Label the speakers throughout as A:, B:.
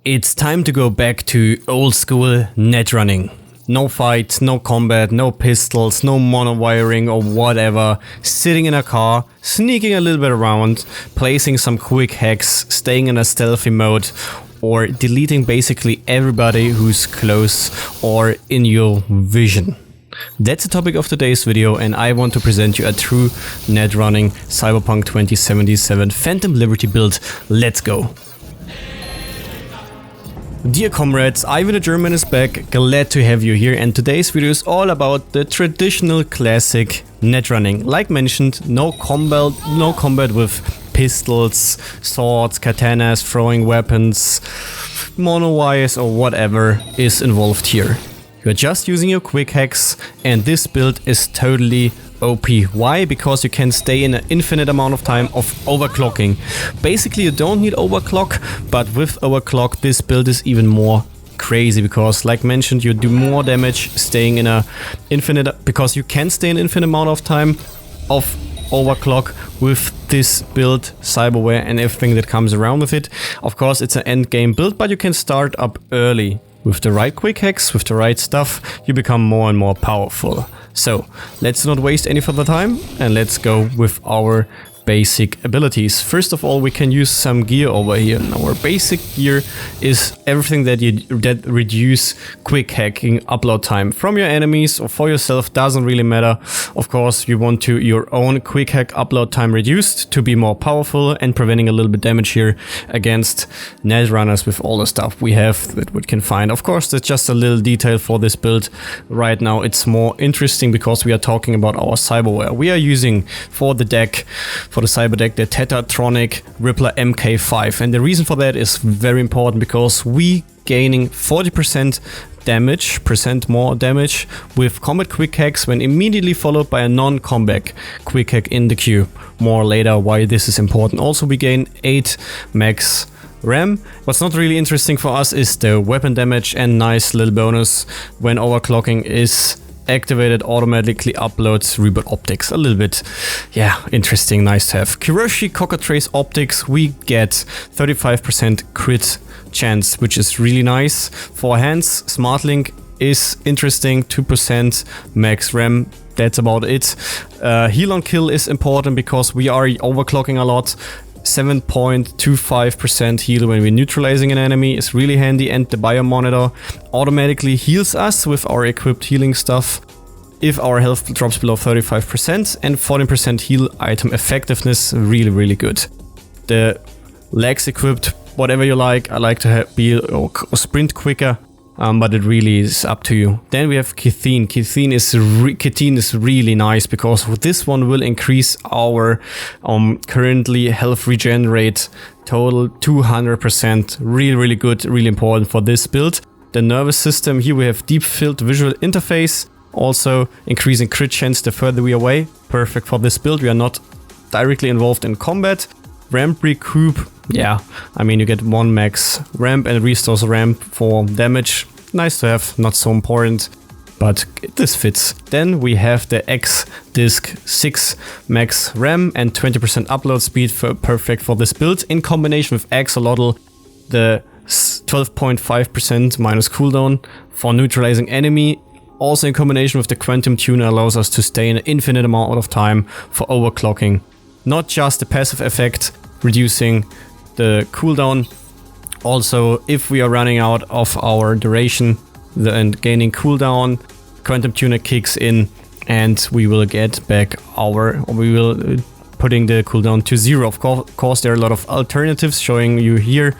A: It's time to go back to old school Netrunning. No fight, no combat, no pistols, no monowiring or whatever. Sitting in a car, sneaking a little bit around, placing some quick hacks, staying in a stealthy mode, or deleting basically everybody who's close or in your vision. That's the topic of today's video, and I want to present you a true Netrunning Cyberpunk 2077 Phantom Liberty build. Let's go! Dear comrades, Ivan the German is back, glad to have you here, and today's video is all about the traditional classic Netrunning. Like mentioned, no combat with pistols, swords, katanas, throwing weapons, monowires or whatever is involved here. You're just using your quick hacks, and this build is totally OP. Why? Because you can stay in an infinite amount of time of overclocking. Basically, you don't need overclock, but with overclock, this build is even more crazy because, like mentioned, you do more damage staying in a infinite, because you can stay in an infinite amount of time of overclock with this build, Cyberware, and everything that comes around with it. Of course, it's an end game build, but you can start up early. With the right quick hacks, with the right stuff, you become more and more powerful. So, let's not waste any further time and let's go with our basic abilities. First of all, we can use some gear over here. Our basic gear is everything that reduce quick hacking upload time from your enemies or for yourself, doesn't really matter. Of course, you want to your own quick hack upload time reduced to be more powerful and preventing a little bit damage here against Netrunners with all the stuff we have that we can find. Of course, that's just a little detail for this build. Right now, it's more interesting because we are talking about our Cyberware. We are using for the deck, for the Cyberdeck, the Tetratronic Rippler MK5, and the reason for that is very important because we gaining 40% more damage with combat quick hacks when immediately followed by a non-combat quick hack in the queue. More later why this is important. Also, we gain 8 max RAM. What's not really interesting for us is the weapon damage, and nice little bonus when overclocking is activated, automatically uploads reboot optics. A little bit, yeah, interesting, nice to have. Kiroshi Cockatrace optics, we get 35% crit chance, which is really nice. For hands, Smart Link is interesting, 2% max RAM. That's about it. Heal on kill is important because we are overclocking a lot. 7.25% heal when we're neutralizing an enemy is really handy, and the biomonitor automatically heals us with our equipped healing stuff if our health drops below 35%, and 14% heal item effectiveness, really good. The legs equipped, whatever you like. I like to be or sprint quicker, but it really is up to you. Then we have Kithine. Kithine is really nice because this one will increase our currently health regenerate total 200%. Really good, really important for this build. The nervous system, here we have deep field visual interface, also increasing crit chance the further we are away. Perfect for this build. We are not directly involved in combat. Ramp recoup, yeah, I mean you get 1 max ramp and restores ramp for damage. Nice to have, not so important, but this fits. Then we have the X Disk 6 max RAM and 20% upload speed, perfect for this build. In combination with Axolotl, the 12.5% minus cooldown for neutralizing enemy. Also in combination with the Quantum Tuner allows us to stay in an infinite amount of time for overclocking. Not just the passive effect, reducing the cooldown. Also, if we are running out of our duration and gaining cooldown, Quantum Tuner kicks in and we will get back we will putting the cooldown to 0. Of course, there are a lot of alternatives showing you here.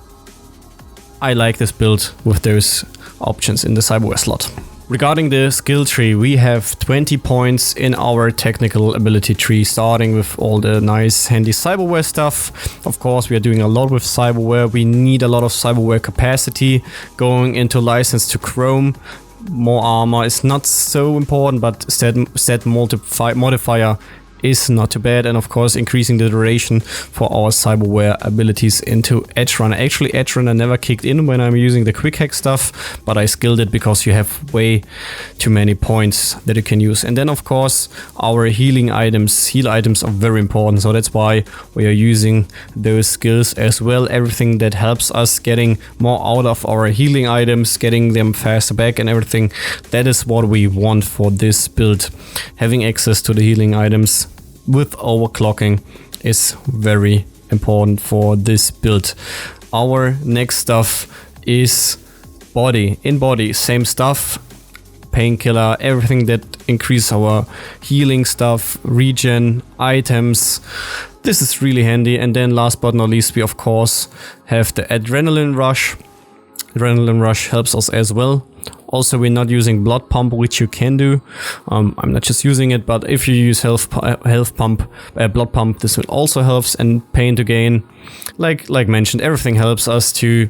A: I like this build with those options in the Cyberware slot. Regarding the skill tree, we have 20 points in our technical ability tree, starting with all the nice handy Cyberware stuff. Of course, we are doing a lot with Cyberware. We need a lot of Cyberware capacity. Going into license to Chrome, more armor is not so important, but set modifier is not too bad, and of course increasing the duration for our Cyberware abilities into Netrunner. Actually, Netrunner never kicked in when I'm using the Quickhacks stuff, but I skilled it because you have way too many points that you can use. And then of course our healing items. Heal items are very important, so that's why we are using those skills as well. Everything that helps us getting more out of our healing items, getting them faster back and everything, that is what we want for this build. Having access to the healing items with overclocking is very important for this build. Our next stuff is body. In body, same stuff, painkiller, everything that increases our healing stuff, regen, items. This is really handy. And then last but not least, we of course have the adrenaline rush. Adrenaline rush helps us as well. Also, we're not using blood pump, which you can do. I'm not just using it, but if you use blood pump, this will also helps. And pain to gain, like mentioned, everything helps us to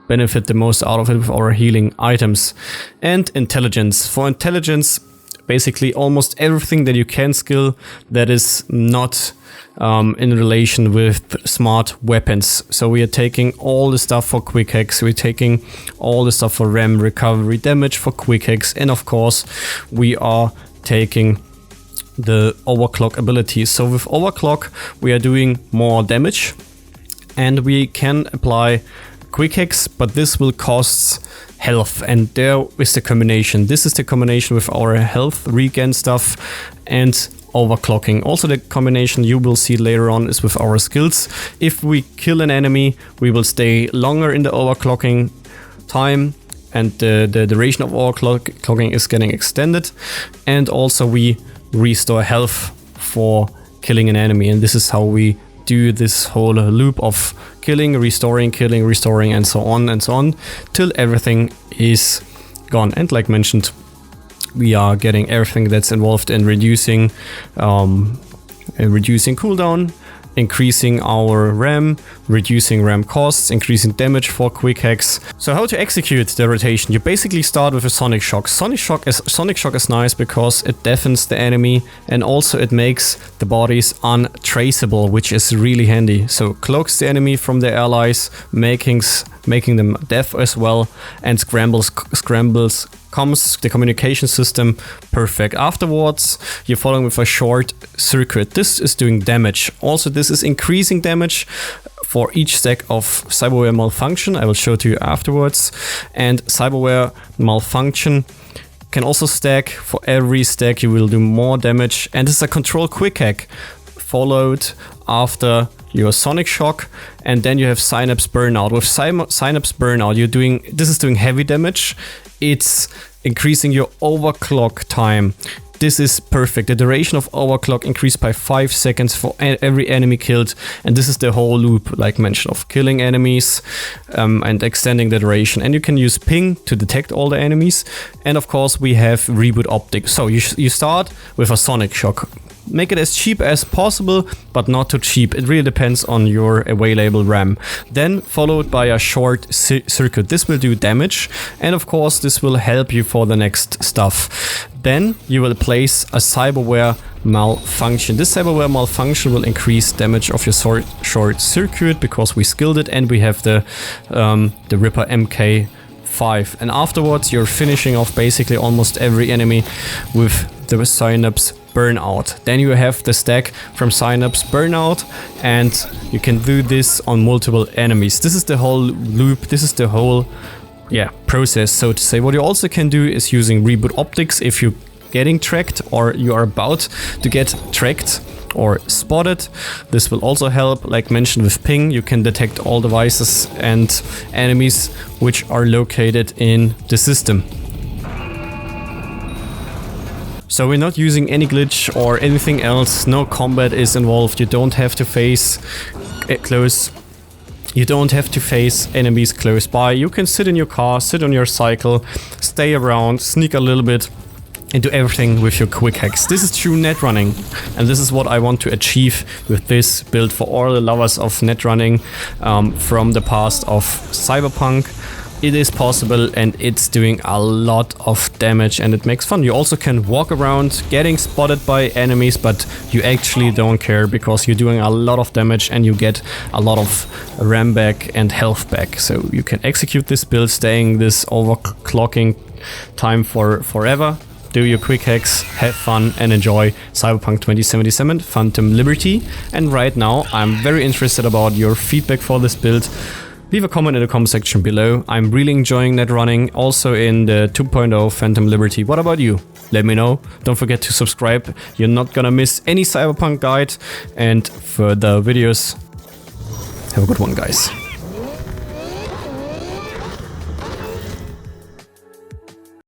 A: benefit the most out of it with our healing items. And intelligence. For intelligence, basically almost everything that you can skill that is not in relation with smart weapons. So we are taking all the stuff for Quickhacks, we're taking all the stuff for RAM, recovery, damage for Quickhacks, and of course we are taking the overclock abilities. So with overclock we are doing more damage and we can apply Quickhacks, but this will cost health, and there is the combination. This is the combination with our health regen stuff and overclocking. Also the combination you will see later on is with our skills. If we kill an enemy, we will stay longer in the overclocking time, and the duration of overclocking is getting extended, and also we restore health for killing an enemy, and this is how we do this whole loop of killing, restoring, and so on till everything is gone. And like mentioned, we are getting everything that's involved in reducing cooldown, increasing our RAM, reducing RAM costs, increasing damage for Quickhacks. So how to execute the rotation? You basically start with a Sonic Shock. Sonic Shock is nice because it deafens the enemy and also it makes the bodies untraceable, which is really handy. So cloaks the enemy from their allies, making them deaf as well, and scrambles comms, the communication system, perfect. Afterwards, you're following with a short circuit. This is doing damage. Also, this is increasing damage for each stack of Cyberware Malfunction. I will show to you afterwards. And Cyberware Malfunction can also stack. For every stack, you will do more damage. And this is a control quick hack followed after your Sonic Shock, and then you have Synapse Burnout. With Synapse Burnout, this is doing heavy damage. It's increasing your overclock time. This is perfect. The duration of overclock increased by 5 seconds for every enemy killed, and this is the whole loop, like mentioned, of killing enemies and extending the duration. And you can use ping to detect all the enemies, and of course we have reboot optics. So you start with a Sonic Shock. Make it as cheap as possible, but not too cheap. It really depends on your available RAM. Then followed by a short circuit. This will do damage, and of course this will help you for the next stuff. Then you will place a Cyberware Malfunction. This Cyberware Malfunction will increase damage of your short circuit because we skilled it, and we have the Ripper MK5. And afterwards you're finishing off basically almost every enemy with the Synapse Burnout. Then you have the stack from Synapse Burnout, and you can do this on multiple enemies. This is the whole loop, this is the whole process, so to say. What you also can do is using reboot optics if you're getting tracked or you are about to get tracked or spotted. This will also help. Like mentioned with ping, you can detect all devices and enemies which are located in the system. So we're not using any glitch or anything else. No combat is involved. You don't have to face close. You don't have to face enemies close by. You can sit in your car, sit on your cycle, stay around, sneak a little bit, and do everything with your Quickhacks. This is true net running, and this is what I want to achieve with this build for all the lovers of net running from the past of Cyberpunk. it is possible and it's doing a lot of damage and it makes fun. You also can walk around getting spotted by enemies, but you actually don't care because you're doing a lot of damage and you get a lot of RAM back and health back. So you can execute this build, staying this overclocking time for forever. Do your quick hacks, have fun and enjoy Cyberpunk 2077 Phantom Liberty. And right now I'm very interested about your feedback for this build. Leave a comment in the comment section below. I'm really enjoying Netrunning, also in the 2.0 Phantom Liberty. What about you? Let me know. Don't forget to subscribe. You're not gonna miss any Cyberpunk guide and further videos. Have a good one, guys.